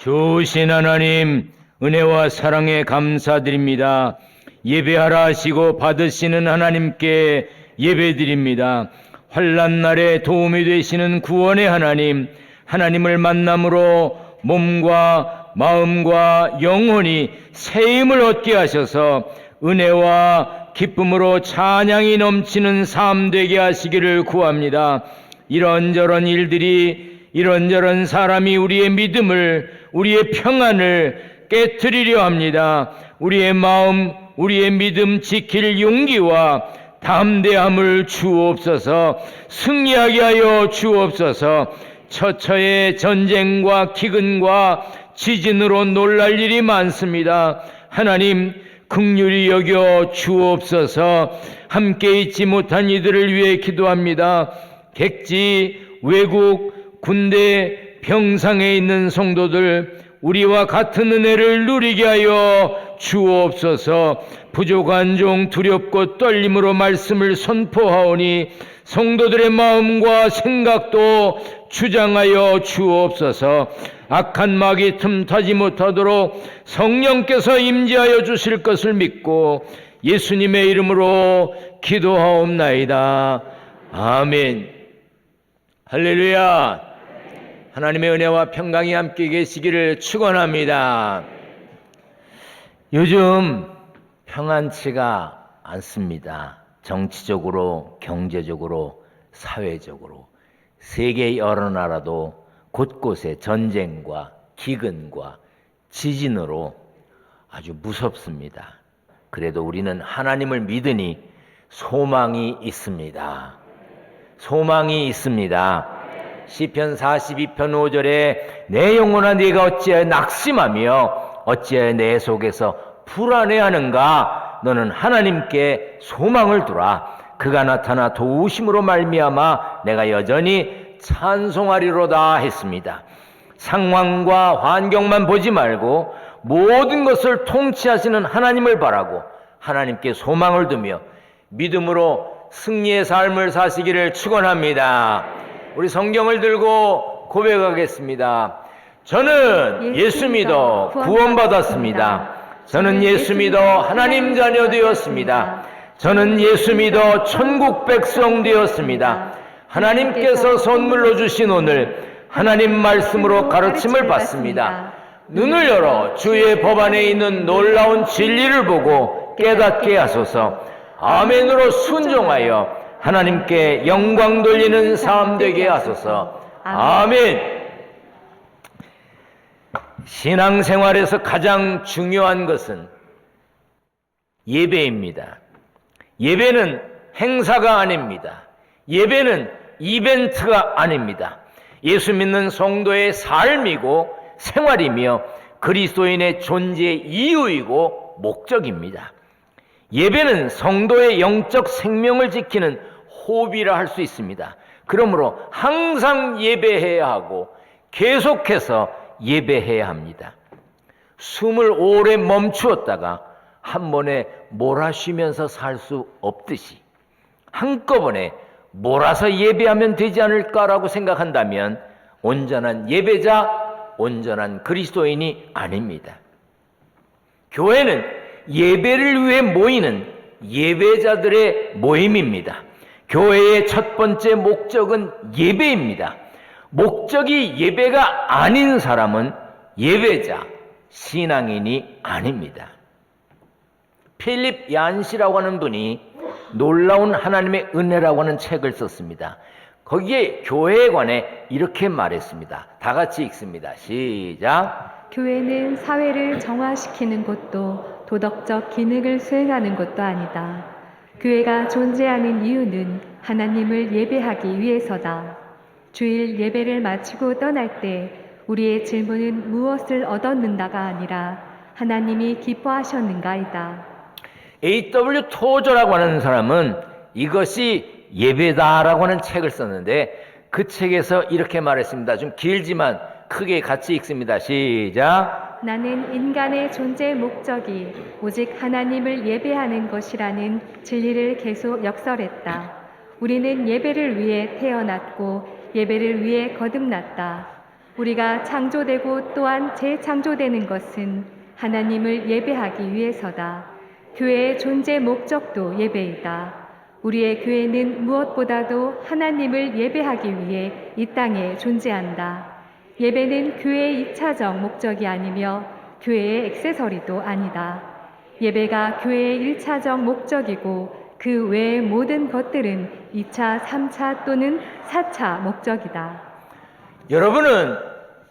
좋으신 하나님, 은혜와 사랑에 감사드립니다. 예배하라 하시고 받으시는 하나님께 예배드립니다. 환난 날에 도움이 되시는 구원의 하나님, 하나님을 만남으로 몸과 마음과 영혼이 새 힘을 얻게 하셔서 은혜와 기쁨으로 찬양이 넘치는 삶 되게 하시기를 구합니다. 이런저런 일들이, 이런저런 사람이 우리의 믿음을, 우리의 평안을 깨트리려 합니다. 우리의 마음, 우리의 믿음 지킬 용기와 담대함을 주옵소서. 승리하게 하여 주옵소서. 처처의 전쟁과 기근과 지진으로 놀랄 일이 많습니다. 하나님, 긍휼히 여겨 주옵소서. 함께 있지 못한 이들을 위해 기도합니다. 객지, 외국, 군대, 병상에 있는 성도들, 우리와 같은 은혜를 누리게 하여 주옵소서. 부족한 종 두렵고 떨림으로 말씀을 선포하오니 성도들의 마음과 생각도 주장하여 주옵소서. 악한 마귀 틈타지 못하도록 성령께서 임재하여 주실 것을 믿고 예수님의 이름으로 기도하옵나이다. 아멘. 할렐루야. 하나님의 은혜와 평강이 함께 계시기를 축원합니다. 요즘 평안치가 않습니다. 정치적으로, 경제적으로, 사회적으로 세계 여러 나라도 곳곳에 전쟁과 기근과 지진으로 아주 무섭습니다. 그래도 우리는 하나님을 믿으니 소망이 있습니다. 소망이 있습니다. 시편 42편 5절에 내 영혼아 네가 어찌하여 낙심하며 어찌하여 내 속에서 불안해하는가. 너는 하나님께 소망을 두라. 그가 나타나 도우심으로 말미암아 내가 여전히 찬송하리로다 했습니다. 상황과 환경만 보지 말고 모든 것을 통치하시는 하나님을 바라고 하나님께 소망을 두며 믿음으로 승리의 삶을 사시기를 축원합니다. 우리 성경을 들고 고백하겠습니다. 저는 예수 믿어 구원받았습니다. 저는 예수 믿어 하나님 자녀 되었습니다. 저는 예수 믿어 천국 백성 되었습니다. 하나님께서 선물로 주신 오늘 하나님 말씀으로 가르침을 받습니다. 눈을 열어 주의 법 안에 있는 놀라운 진리를 보고 깨닫게 하소서. 아멘으로 순종하여 하나님께 영광 돌리는 삶 되게 하소서. 아멘. 신앙생활에서 가장 중요한 것은 예배입니다. 예배는 행사가 아닙니다. 예배는 이벤트가 아닙니다. 예수 믿는 성도의 삶이고 생활이며 그리스도인의 존재의 이유이고 목적입니다. 예배는 성도의 영적 생명을 지키는 호흡이라 할 수 있습니다. 그러므로 항상 예배해야 하고 계속해서 예배해야 합니다. 숨을 오래 멈추었다가 한 번에 몰아쉬면서 살 수 없듯이 한꺼번에 몰아서 예배하면 되지 않을까라고 생각한다면 온전한 예배자, 온전한 그리스도인이 아닙니다. 교회는 예배를 위해 모이는 예배자들의 모임입니다. 교회의 첫 번째 목적은 예배입니다. 목적이 예배가 아닌 사람은 예배자, 신앙인이 아닙니다. 필립 얀시라고 하는 분이 놀라운 하나님의 은혜라고 하는 책을 썼습니다. 거기에 교회에 관해 이렇게 말했습니다. 다 같이 읽습니다. 시작. 교회는 사회를 정화시키는 곳도 도덕적 기능을 수행하는 것도 아니다. 교회가 존재하는 이유는 하나님을 예배하기 위해서다. 주일 예배를 마치고 떠날 때 우리의 질문은 무엇을 얻었는가가 아니라 하나님이 기뻐하셨는가이다. A.W. 토저라고 하는 사람은 이것이 예배다라고 하는 책을 썼는데 그 책에서 이렇게 말했습니다. 좀 길지만 크게 같이 읽습니다. 시작. 나는 인간의 존재 목적이 오직 하나님을 예배하는 것이라는 진리를 계속 역설했다. 우리는 예배를 위해 태어났고 예배를 위해 거듭났다. 우리가 창조되고 또한 재창조되는 것은 하나님을 예배하기 위해서다. 교회의 존재 목적도 예배이다. 우리의 교회는 무엇보다도 하나님을 예배하기 위해 이 땅에 존재한다. 예배는 교회의 2차적 목적이 아니며 교회의 액세서리도 아니다. 예배가 교회의 1차적 목적이고 그 외의 모든 것들은 2차, 3차 또는 4차 목적이다. 여러분은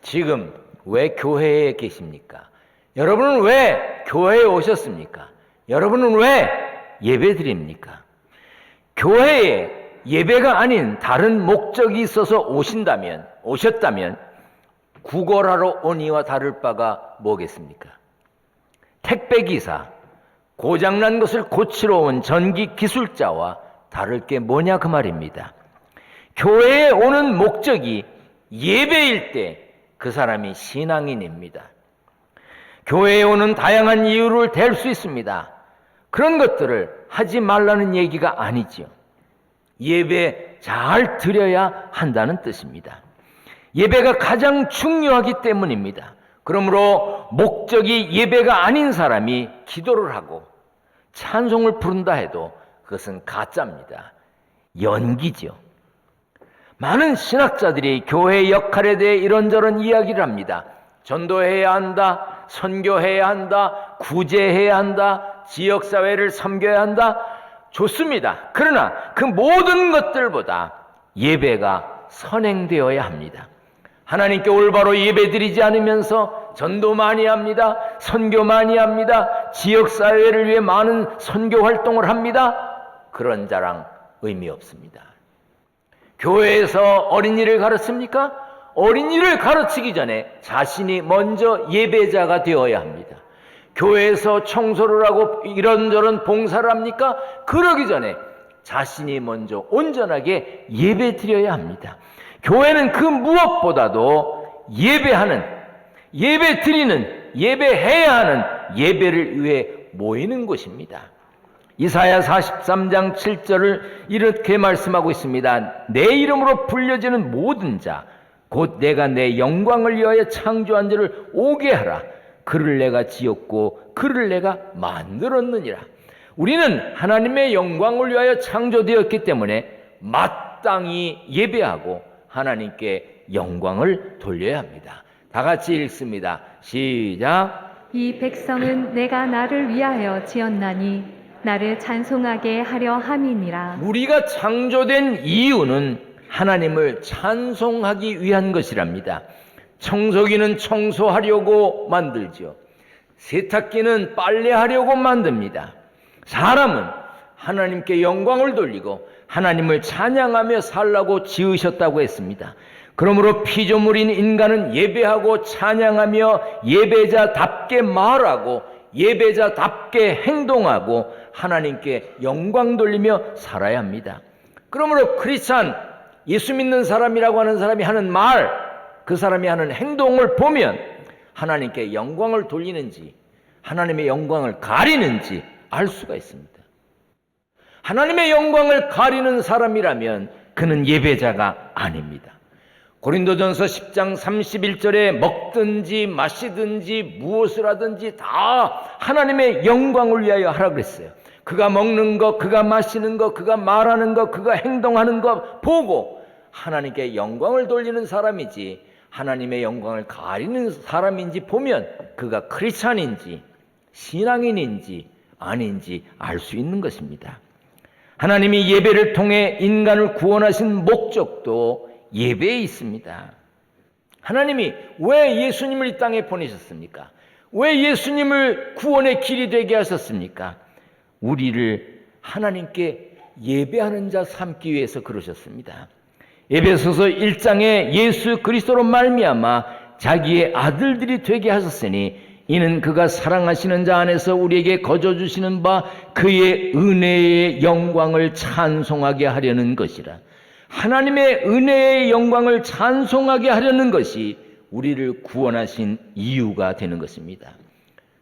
지금 왜 교회에 계십니까? 여러분은 왜 교회에 오셨습니까? 여러분은 왜 예배 드립니까? 교회에 예배가 아닌 다른 목적이 있어서 오셨다면 구걸하러 온 이와 다를 바가 뭐겠습니까? 택배기사, 고장난 것을 고치러 온 전기기술자와 다를 게 뭐냐 그 말입니다. 교회에 오는 목적이 예배일 때 그 사람이 신앙인입니다. 교회에 오는 다양한 이유를 댈 수 있습니다. 그런 것들을 하지 말라는 얘기가 아니지요. 예배 잘 드려야 한다는 뜻입니다. 예배가 가장 중요하기 때문입니다. 그러므로 목적이 예배가 아닌 사람이 기도를 하고 찬송을 부른다 해도 그것은 가짜입니다. 연기죠. 많은 신학자들이 교회의 역할에 대해 이런저런 이야기를 합니다. 전도해야 한다, 선교해야 한다, 구제해야 한다, 지역사회를 섬겨야 한다. 좋습니다. 그러나 그 모든 것들보다 예배가 선행되어야 합니다. 하나님께 올바로 예배드리지 않으면서 전도 많이 합니다. 선교 많이 합니다. 지역사회를 위해 많은 선교 활동을 합니다. 그런 자랑 의미 없습니다. 교회에서 어린이를 가르칩니까? 어린이를 가르치기 전에 자신이 먼저 예배자가 되어야 합니다. 교회에서 청소를 하고 이런저런 봉사를 합니까? 그러기 전에 자신이 먼저 온전하게 예배 드려야 합니다. 교회는 그 무엇보다도 예배 드리는, 예배해야 하는 예배를 위해 모이는 곳입니다. 이사야 43장 7절을 이렇게 말씀하고 있습니다. 내 이름으로 불려지는 모든 자, 곧 내가 내 영광을 위하여 창조한 자를 오게 하라. 그를 내가 지었고 그를 내가 만들었느니라. 우리는 하나님의 영광을 위하여 창조되었기 때문에 마땅히 예배하고 하나님께 영광을 돌려야 합니다. 다 같이 읽습니다. 시작. 이 백성은 내가 나를 위하여 지었나니 나를 찬송하게 하려 함이니라. 우리가 창조된 이유는 하나님을 찬송하기 위한 것이랍니다. 청소기는 청소하려고 만들죠. 세탁기는 빨래하려고 만듭니다. 사람은 하나님께 영광을 돌리고 하나님을 찬양하며 살라고 지으셨다고 했습니다. 그러므로 피조물인 인간은 예배하고 찬양하며 예배자답게 말하고 예배자답게 행동하고 하나님께 영광 돌리며 살아야 합니다. 그러므로 크리스찬, 예수 믿는 사람이라고 하는 사람이 하는 말, 그 사람이 하는 행동을 보면 하나님께 영광을 돌리는지 하나님의 영광을 가리는지 알 수가 있습니다. 하나님의 영광을 가리는 사람이라면 그는 예배자가 아닙니다. 고린도전서 10장 31절에 먹든지 마시든지 무엇을 하든지 다 하나님의 영광을 위하여 하라 그랬어요. 그가 먹는 것, 그가 마시는 것, 그가 말하는 것, 그가 행동하는 것 보고 하나님께 영광을 돌리는 사람이지 하나님의 영광을 가리는 사람인지 보면 그가 크리스찬인지 신앙인인지 아닌지 알 수 있는 것입니다. 하나님이 예배를 통해 인간을 구원하신 목적도 예배에 있습니다. 하나님이 왜 예수님을 이 땅에 보내셨습니까? 왜 예수님을 구원의 길이 되게 하셨습니까? 우리를 하나님께 예배하는 자 삼기 위해서 그러셨습니다. 에베소서 1장에 예수 그리스도로 말미암아 자기의 아들들이 되게 하셨으니 이는 그가 사랑하시는 자 안에서 우리에게 거저 주시는 바 그의 은혜의 영광을 찬송하게 하려는 것이라. 하나님의 은혜의 영광을 찬송하게 하려는 것이 우리를 구원하신 이유가 되는 것입니다.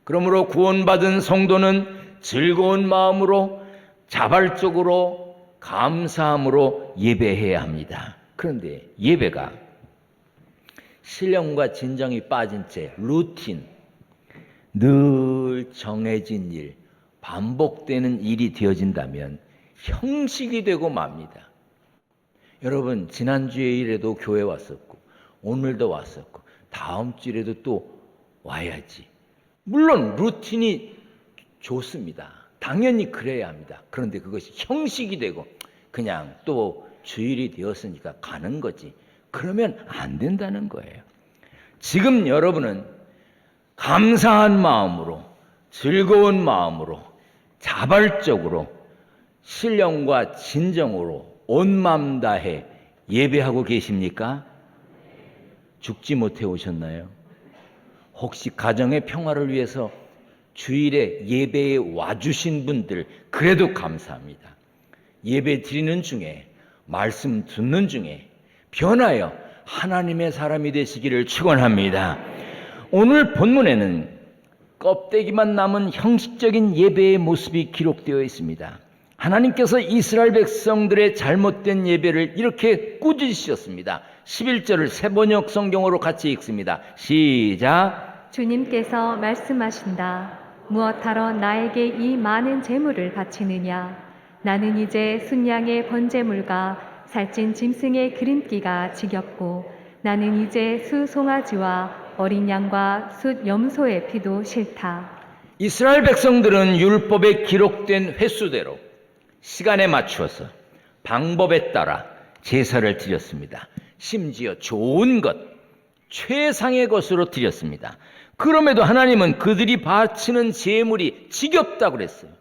그러므로 구원받은 성도는 즐거운 마음으로 자발적으로 감사함으로 예배해야 합니다. 그런데 예배가 신령과 진정이 빠진 채 루틴, 늘 정해진 일, 반복되는 일이 되어진다면 형식이 되고 맙니다. 여러분, 지난주에 이래도 교회 왔었고 오늘도 왔었고 다음 주에도 또 와야지. 물론 루틴이 좋습니다. 당연히 그래야 합니다. 그런데 그것이 형식이 되고 그냥 또 주일이 되었으니까 가는 거지. 그러면 안 된다는 거예요. 지금 여러분은 감사한 마음으로, 즐거운 마음으로, 자발적으로, 신령과 진정으로 온 마음 다해 예배하고 계십니까? 죽지 못해 오셨나요? 혹시 가정의 평화를 위해서 주일에 예배에 와주신 분들 그래도 감사합니다. 예배 드리는 중에, 말씀 듣는 중에 변하여 하나님의 사람이 되시기를 축원합니다. 오늘 본문에는 껍데기만 남은 형식적인 예배의 모습이 기록되어 있습니다. 하나님께서 이스라엘 백성들의 잘못된 예배를 이렇게 꾸짖으셨습니다. 11절을 새번역 성경으로 같이 읽습니다. 시작. 주님께서 말씀하신다. 무엇하러 나에게 이 많은 제물을 바치느냐? 나는 이제 순양의 번제물과 살찐 짐승의 기름기가 지겹고 나는 이제 수 송아지와 어린 양과 숫 염소의 피도 싫다. 이스라엘 백성들은 율법에 기록된 횟수대로 시간에 맞추어서 방법에 따라 제사를 드렸습니다. 심지어 좋은 것, 최상의 것으로 드렸습니다. 그럼에도 하나님은 그들이 바치는 제물이 지겹다고 그랬어요.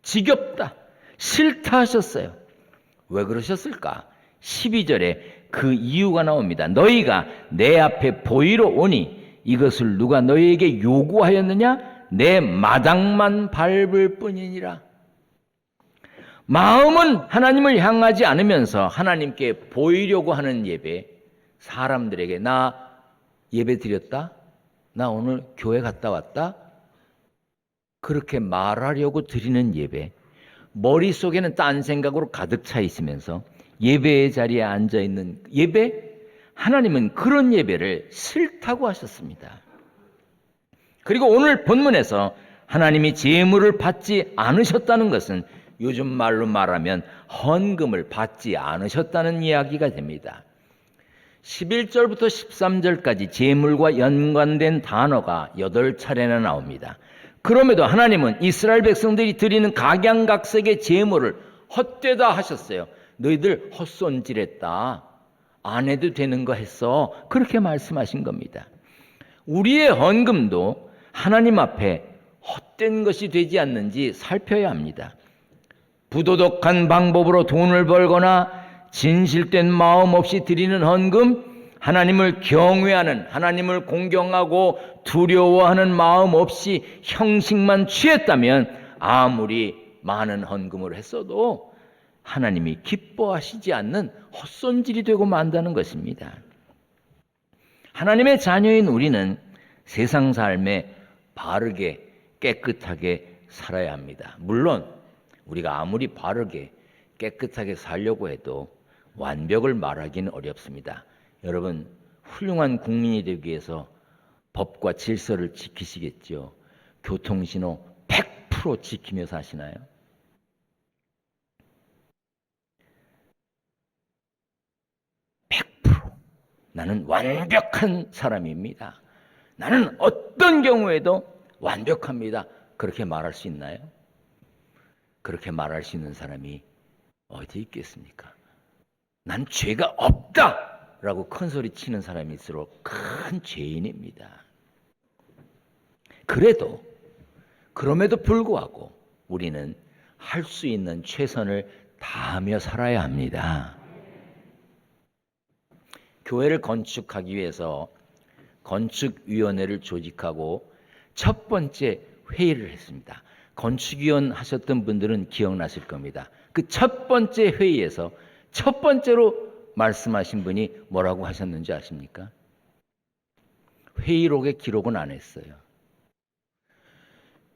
지겹다, 싫다 하셨어요. 왜 그러셨을까? 12절에 그 이유가 나옵니다. 너희가 내 앞에 보이러 오니 이것을 누가 너희에게 요구하였느냐? 내 마당만 밟을 뿐이니라. 마음은 하나님을 향하지 않으면서 하나님께 보이려고 하는 예배, 사람들에게 나 예배 드렸다? 나 오늘 교회 갔다 왔다? 그렇게 말하려고 드리는 예배, 머릿속에는 딴 생각으로 가득 차 있으면서 예배의 자리에 앉아 있는 예배, 하나님은 그런 예배를 싫다고 하셨습니다. 그리고 오늘 본문에서 하나님이 제물을 받지 않으셨다는 것은 요즘 말로 말하면 헌금을 받지 않으셨다는 이야기가 됩니다. 11절부터 13절까지 제물과 연관된 단어가 8차례나 나옵니다. 그럼에도 하나님은 이스라엘 백성들이 드리는 각양각색의 제물을 헛되다 하셨어요. 너희들 헛손질했다. 안 해도 되는 거 했어. 그렇게 말씀하신 겁니다. 우리의 헌금도 하나님 앞에 헛된 것이 되지 않는지 살펴야 합니다. 부도덕한 방법으로 돈을 벌거나 진실된 마음 없이 드리는 헌금, 하나님을 경외하는, 하나님을 공경하고 두려워하는 마음 없이 형식만 취했다면 아무리 많은 헌금을 했어도 하나님이 기뻐하시지 않는 헛손질이 되고 만다는 것입니다. 하나님의 자녀인 우리는 세상 삶에 바르게 깨끗하게 살아야 합니다. 물론 우리가 아무리 바르게 깨끗하게 살려고 해도 완벽을 말하기는 어렵습니다. 여러분, 훌륭한 국민이 되기 위해서 법과 질서를 지키시겠죠. 교통신호 100% 지키며 사시나요? 100% 나는 완벽한 사람입니다. 나는 어떤 경우에도 완벽합니다. 그렇게 말할 수 있나요? 그렇게 말할 수 있는 사람이 어디 있겠습니까? 난 죄가 없다라고 큰 소리 치는 사람일수록 큰 죄인입니다. 그럼에도 불구하고 우리는 할 수 있는 최선을 다하며 살아야 합니다. 교회를 건축하기 위해서 건축위원회를 조직하고 첫 번째 회의를 했습니다. 건축위원 하셨던 분들은 기억나실 겁니다. 그 첫 번째 회의에서 첫 번째로 말씀하신 분이 뭐라고 하셨는지 아십니까? 회의록에 기록은 안 했어요.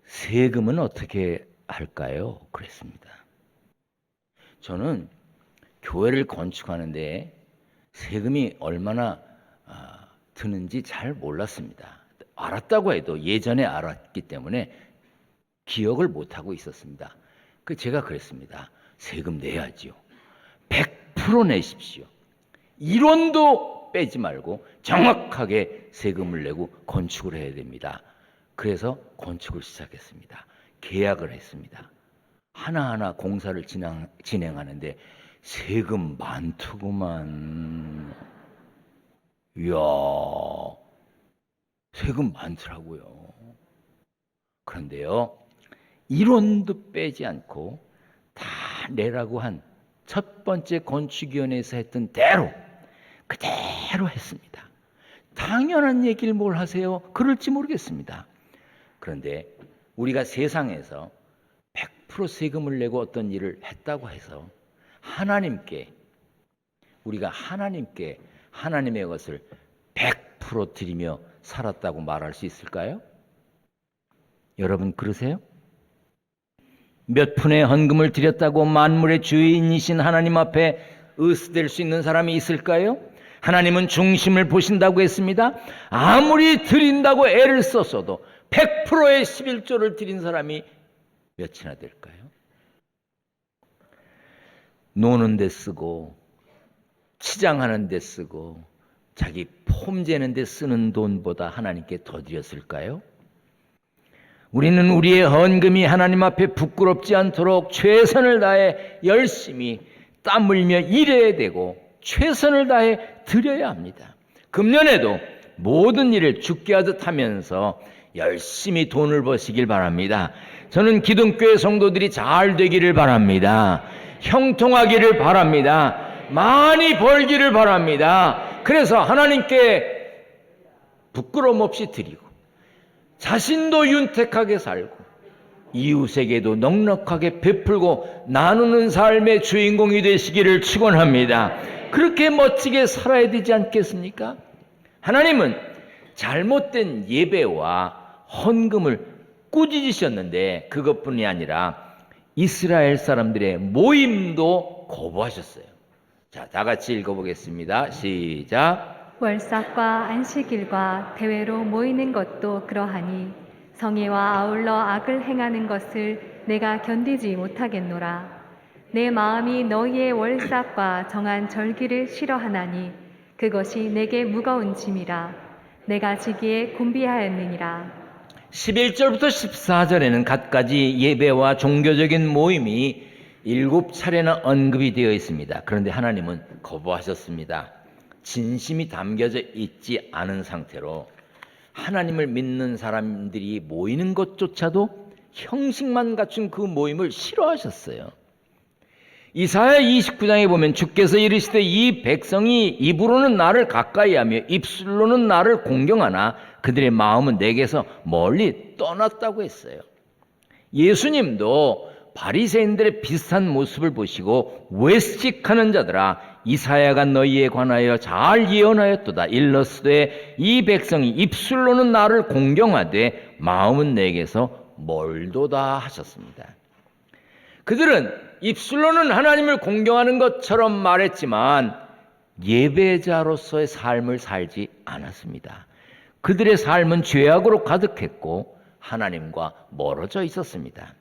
세금은 어떻게 할까요? 그랬습니다. 저는 교회를 건축하는데 세금이 얼마나 드는지 잘 몰랐습니다. 알았다고 해도 예전에 알았기 때문에 기억을 못하고 있었습니다. 제가 그랬습니다. 세금 내야지요. 100% 내십시오. 1원도 빼지 말고 정확하게 세금을 내고 건축을 해야 됩니다. 그래서 건축을 시작했습니다. 계약을 했습니다. 하나하나 공사를 진행하는데 세금 많더구만. 이야, 세금 많더라고요. 그런데요, 1원도 빼지 않고 다 내라고 한 첫 번째 건축위원회에서 했던 대로 그대로 했습니다. 당연한 얘기를 뭘 하세요? 그럴지 모르겠습니다. 그런데 우리가 세상에서 100% 세금을 내고 어떤 일을 했다고 해서 우리가 하나님께 하나님의 것을 100% 드리며 살았다고 말할 수 있을까요? 여러분 그러세요? 몇 푼의 헌금을 드렸다고 만물의 주인이신 하나님 앞에 의스될 수 있는 사람이 있을까요? 하나님은 중심을 보신다고 했습니다. 아무리 드린다고 애를 썼어도 100%의 11조를 드린 사람이 몇이나 될까요? 노는 데 쓰고 치장하는 데 쓰고 자기 폼 재는 데 쓰는 돈보다 하나님께 더 드렸을까요? 우리는 우리의 헌금이 하나님 앞에 부끄럽지 않도록 최선을 다해 열심히 땀 흘며 일해야 되고 최선을 다해 드려야 합니다. 금년에도 모든 일을 죽게 하듯 하면서 열심히 돈을 버시길 바랍니다. 저는 기둥교회 성도들이 잘 되기를 바랍니다. 형통하기를 바랍니다. 많이 벌기를 바랍니다. 그래서 하나님께 부끄러움 없이 드리고 자신도 윤택하게 살고 이웃에게도 넉넉하게 베풀고 나누는 삶의 주인공이 되시기를 축원합니다. 그렇게 멋지게 살아야 되지 않겠습니까? 하나님은 잘못된 예배와 헌금을 꾸짖으셨는데 그것뿐이 아니라 이스라엘 사람들의 모임도 거부하셨어요. 자, 다 같이 읽어보겠습니다. 시작. 월삭과 안식일과 대회로 모이는 것도 그러하니 성회와 아울러 악을 행하는 것을 내가 견디지 못하겠노라. 내 마음이 너희의 월삭과 정한 절기를 싫어하나니 그것이 내게 무거운 짐이라. 내가 지기에 곤비하였느니라. 11절부터 14절에는 갖가지 예배와 종교적인 모임이 7차례나 언급이 되어 있습니다. 그런데 하나님은 거부하셨습니다. 진심이 담겨져 있지 않은 상태로 하나님을 믿는 사람들이 모이는 것조차도 형식만 갖춘 그 모임을 싫어하셨어요. 이사야 29장에 보면 주께서 이르시되 이 백성이 입으로는 나를 가까이하며 입술로는 나를 공경하나 그들의 마음은 내게서 멀리 떠났다고 했어요. 예수님도 바리새인들의 비슷한 모습을 보시고 외식하는 자들아 이사야가 너희에 관하여 잘 예언하였도다. 일러스되 이 백성이 입술로는 나를 공경하되 마음은 내게서 멀도다 하셨습니다. 그들은 입술로는 하나님을 공경하는 것처럼 말했지만 예배자로서의 삶을 살지 않았습니다. 그들의 삶은 죄악으로 가득했고 하나님과 멀어져 있었습니다.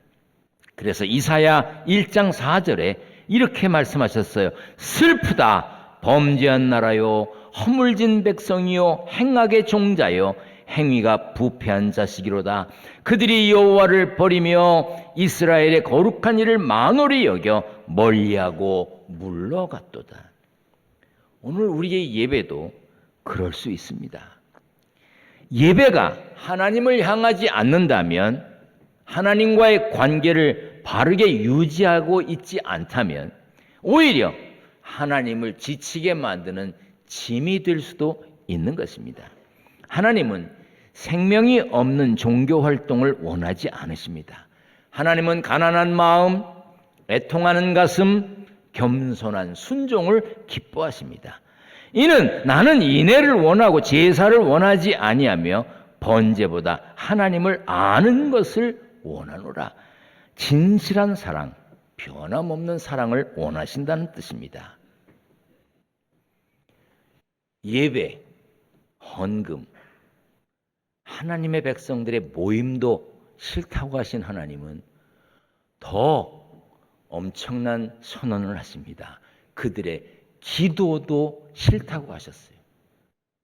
그래서 이사야 1장 4절에 이렇게 말씀하셨어요. 슬프다 범죄한 나라요 허물진 백성이요 행악의 종자요 행위가 부패한 자식이로다. 그들이 여호와를 버리며 이스라엘의 거룩한 일을 만홀히 여겨 멀리하고 물러갔도다. 오늘 우리의 예배도 그럴 수 있습니다. 예배가 하나님을 향하지 않는다면, 하나님과의 관계를 바르게 유지하고 있지 않다면 오히려 하나님을 지치게 만드는 짐이 될 수도 있는 것입니다. 하나님은 생명이 없는 종교 활동을 원하지 않으십니다. 하나님은 가난한 마음, 애통하는 가슴, 겸손한 순종을 기뻐하십니다. 이는 나는 인애를 원하고 제사를 원하지 아니하며 번제보다 하나님을 아는 것을 원하노라. 진실한 사랑, 변함없는 사랑을 원하신다는 뜻입니다. 예배, 헌금, 하나님의 백성들의 모임도 싫다고 하신 하나님은 더 엄청난 선언을 하십니다. 그들의 기도도 싫다고 하셨어요.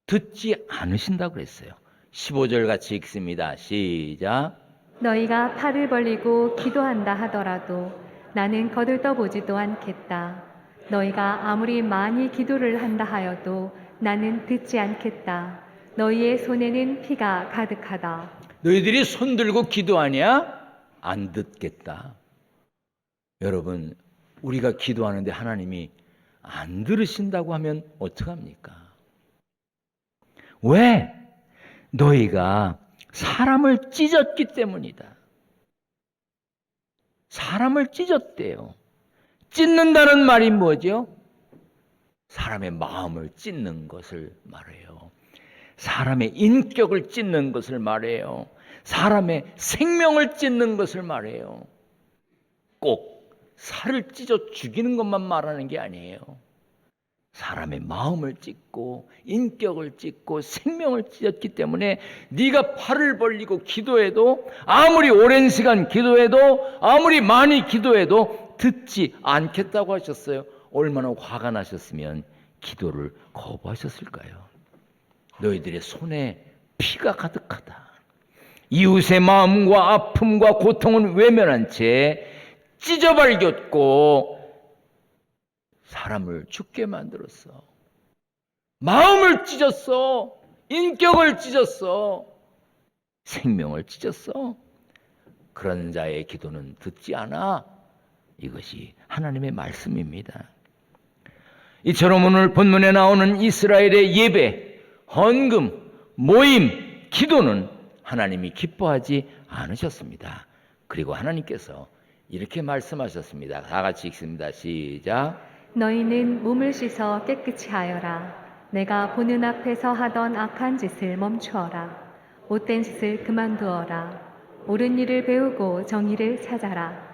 듣지 않으신다고 그랬어요. 15절 같이 읽습니다. 시작. 너희가 팔을 벌리고 기도한다 하더라도 나는 거들떠보지도 않겠다. 너희가 아무리 많이 기도를 한다 하여도 나는 듣지 않겠다. 너희의 손에는 피가 가득하다. 너희들이 손 들고 기도하냐? 안 듣겠다. 여러분, 우리가 기도하는데 하나님이 안 들으신다고 하면 어떡합니까? 왜? 너희가 사람을 찢었기 때문이다. 사람을 찢었대요. 찢는다는 말이 뭐죠? 사람의 마음을 찢는 것을 말해요. 사람의 인격을 찢는 것을 말해요. 사람의 생명을 찢는 것을 말해요. 꼭 살을 찢어 죽이는 것만 말하는 게 아니에요. 사람의 마음을 찢고 인격을 찢고 생명을 찢었기 때문에 네가 팔을 벌리고 기도해도, 아무리 오랜 시간 기도해도, 아무리 많이 기도해도 듣지 않겠다고 하셨어요. 얼마나 화가 나셨으면 기도를 거부하셨을까요? 너희들의 손에 피가 가득하다. 이웃의 마음과 아픔과 고통은 외면한 채 찢어발겼고 사람을 죽게 만들었어. 마음을 찢었어. 인격을 찢었어. 생명을 찢었어. 그런 자의 기도는 듣지 않아. 이것이 하나님의 말씀입니다. 이처럼 오늘 본문에 나오는 이스라엘의 예배, 헌금, 모임, 기도는 하나님이 기뻐하지 않으셨습니다. 그리고 하나님께서 이렇게 말씀하셨습니다. 다 같이 읽습니다. 시작. 너희는 몸을 씻어 깨끗이 하여라. 내가 보는 앞에서 하던 악한 짓을 멈추어라. 못된 짓을 그만두어라. 옳은 일을 배우고 정의를 찾아라.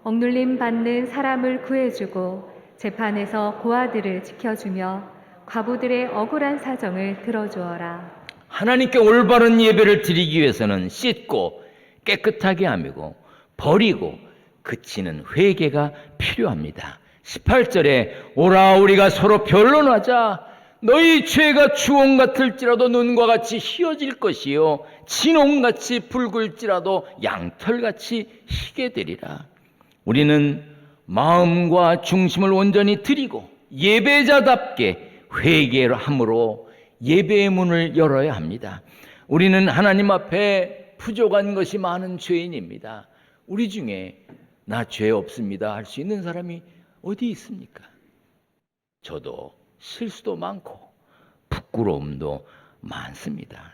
억눌림 받는 사람을 구해주고 재판에서 고아들을 지켜주며 과부들의 억울한 사정을 들어주어라. 하나님께 올바른 예배를 드리기 위해서는 씻고 깨끗하게 하고 버리고 그치는 회개가 필요합니다. 18절에 오라 우리가 서로 변론하자. 너희 죄가 주홍 같을지라도 눈과 같이 희어질 것이요 진홍같이 붉을지라도 양털같이 희게 되리라. 우리는 마음과 중심을 온전히 드리고 예배자답게 회개함으로 예배의 문을 열어야 합니다. 우리는 하나님 앞에 부족한 것이 많은 죄인입니다. 우리 중에 나 죄 없습니다 할 수 있는 사람이 어디 있습니까? 저도 실수도 많고 부끄러움도 많습니다.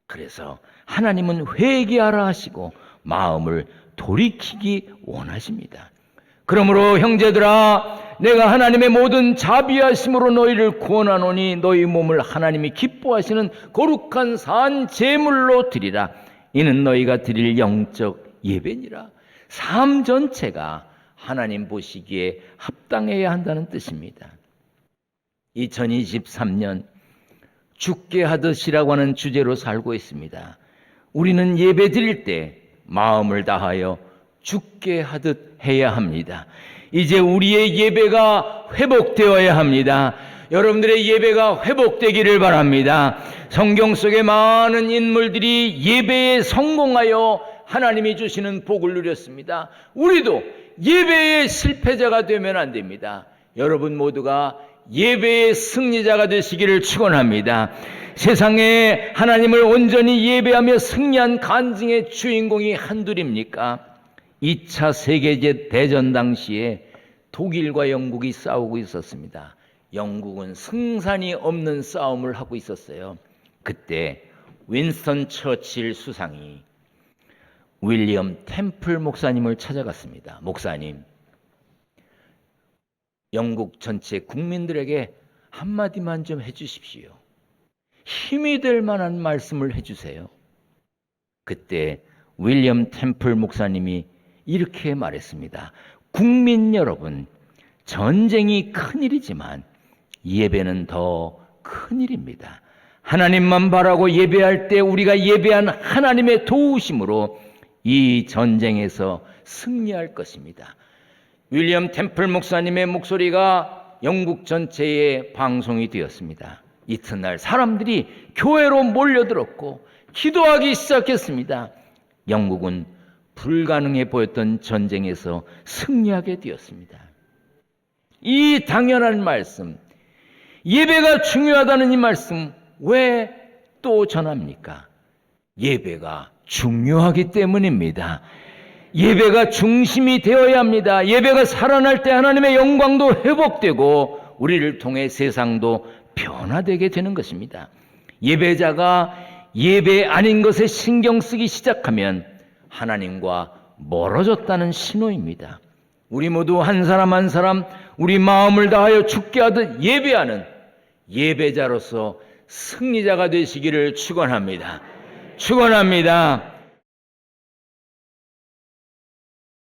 그래서 하나님은 회개하라 하시고 마음을 돌이키기 원하십니다. 그러므로 형제들아, 내가 하나님의 모든 자비하심으로 너희를 구원하노니 너희 몸을 하나님이 기뻐하시는 거룩한 산 제물로 드리라. 이는 너희가 드릴 영적 예배니라. 삶 전체가 하나님 보시기에 합당해야 한다는 뜻입니다. 2023년 죽게 하듯이라고 하는 주제로 살고 있습니다. 우리는 예배 드릴 때 마음을 다하여 죽게 하듯 해야 합니다. 이제 우리의 예배가 회복되어야 합니다. 여러분들의 예배가 회복되기를 바랍니다. 성경 속의 많은 인물들이 예배에 성공하여 하나님이 주시는 복을 누렸습니다. 우리도 예배의 실패자가 되면 안 됩니다. 여러분 모두가 예배의 승리자가 되시기를 축원합니다. 세상에 하나님을 온전히 예배하며 승리한 간증의 주인공이 한둘입니까? 2차 세계대전 당시에 독일과 영국이 싸우고 있었습니다. 영국은 승산이 없는 싸움을 하고 있었어요. 그때 윈스턴 처칠 수상이 윌리엄 템플 목사님을 찾아갔습니다. 목사님, 영국 전체 국민들에게 한마디만 좀 해주십시오. 힘이 될 만한 말씀을 해주세요. 그때 윌리엄 템플 목사님이 이렇게 말했습니다. 국민 여러분, 전쟁이 큰일이지만 예배는 더 큰일입니다. 하나님만 바라고 예배할 때 우리가 예배한 하나님의 도우심으로 이 전쟁에서 승리할 것입니다. 윌리엄 템플 목사님의 목소리가 영국 전체에 방송이 되었습니다. 이튿날 사람들이 교회로 몰려들었고 기도하기 시작했습니다. 영국은 불가능해 보였던 전쟁에서 승리하게 되었습니다. 이 당연한 말씀, 예배가 중요하다는 이 말씀 왜 또 전합니까? 예배가 중요하기 때문입니다. 예배가 중심이 되어야 합니다. 예배가 살아날 때 하나님의 영광도 회복되고 우리를 통해 세상도 변화되게 되는 것입니다. 예배자가 예배 아닌 것에 신경 쓰기 시작하면 하나님과 멀어졌다는 신호입니다. 우리 모두 한 사람 한 사람 우리 마음을 다하여 죽게 하듯 예배하는 예배자로서 승리자가 되시기를 축원합니다. 축원합니다.